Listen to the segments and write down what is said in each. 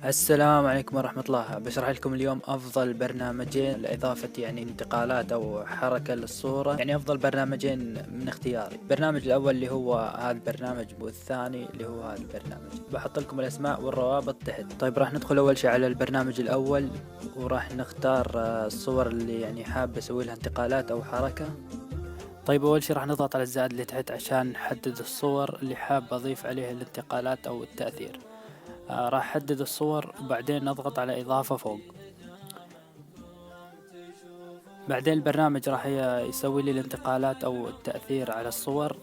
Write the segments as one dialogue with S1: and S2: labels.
S1: السلام عليكم ورحمة الله. بشرح لكم اليوم أفضل برنامجين لإضافة انتقالات أو حركة للصورة، أفضل برنامجين من اختياري. البرنامج الأول اللي هو هذا البرنامج، والثاني اللي هو هذا البرنامج. بحط لكم الأسماء والروابط تحت. طيب راح ندخل أول شيء على البرنامج الأول، وراح نختار الصور اللي حاب أسوي لها انتقالات أو حركة. طيب أول شيء راح نضغط على الزائد اللي تحت عشان نحدد الصور اللي حاب أضيف عليها الانتقالات أو التأثير. راح أحدد الصور وبعدين نضغط على إضافة فوق. بعدين البرنامج راح يسوي لي الانتقالات أو التأثير على الصور.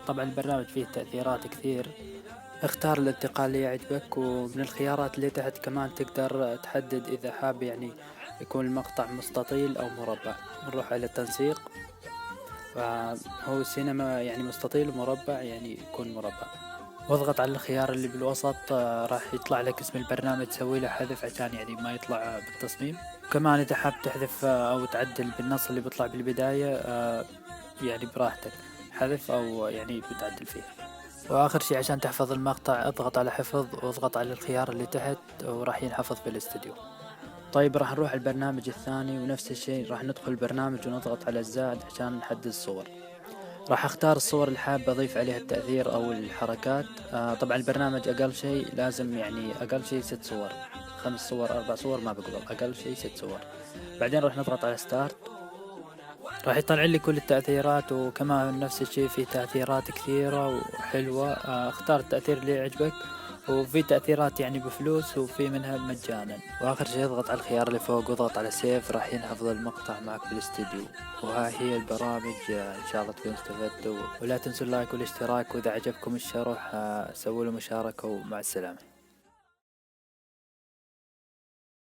S1: طبعا البرنامج فيه تأثيرات كثير. اختار الانتقال اللي يعجبك، ومن الخيارات اللي تحت كمان تقدر تحدد إذا حاب يكون المقطع مستطيل أو مربع. نروح على التنسيق، هو سينما مستطيل ومربع يكون مربع. واضغط على الخيار اللي بالوسط. راح يطلع لك اسم البرنامج، تسوي له حذف عشان ما يطلع بالتصميم. كمان اذا حاب تحذف او تعدل بالنص اللي بيطلع بالبداية، براحتك، حذف او بتعدل فيه. واخر شي عشان تحفظ المقطع اضغط على حفظ، واضغط على الخيار اللي تحت وراح ينحفظ بالاستوديو. طيب راح نروح البرنامج الثاني، ونفس الشيء راح ندخل البرنامج ونضغط على الزائد عشان نحدد الصور. راح اختار الصور اللي حاب اضيف عليها التأثير او الحركات. طبعا البرنامج اقل شيء لازم اقل شيء 6 صور، 5 صور 4 صور ما بقدر، اقل شيء 6 صور. بعدين راح نضغط على ستارت، راح يطلع لي كل التأثيرات، وكمان نفس الشيء في تأثيرات كثيرة وحلوة. اختار التأثير اللي يعجبك، وفي تأثيرات بفلوس وفي منها مجانا. واخر شيء اضغط على الخيار اللي فوق واضغط على سيف، راح ينحفظ المقطع معك بالاستديو. وها هي البرامج. ان شاء الله تكونوا استفدتوا، ولا تنسوا اللايك والاشتراك، واذا عجبكم الشرح سووا له مشاركة، ومع السلامة.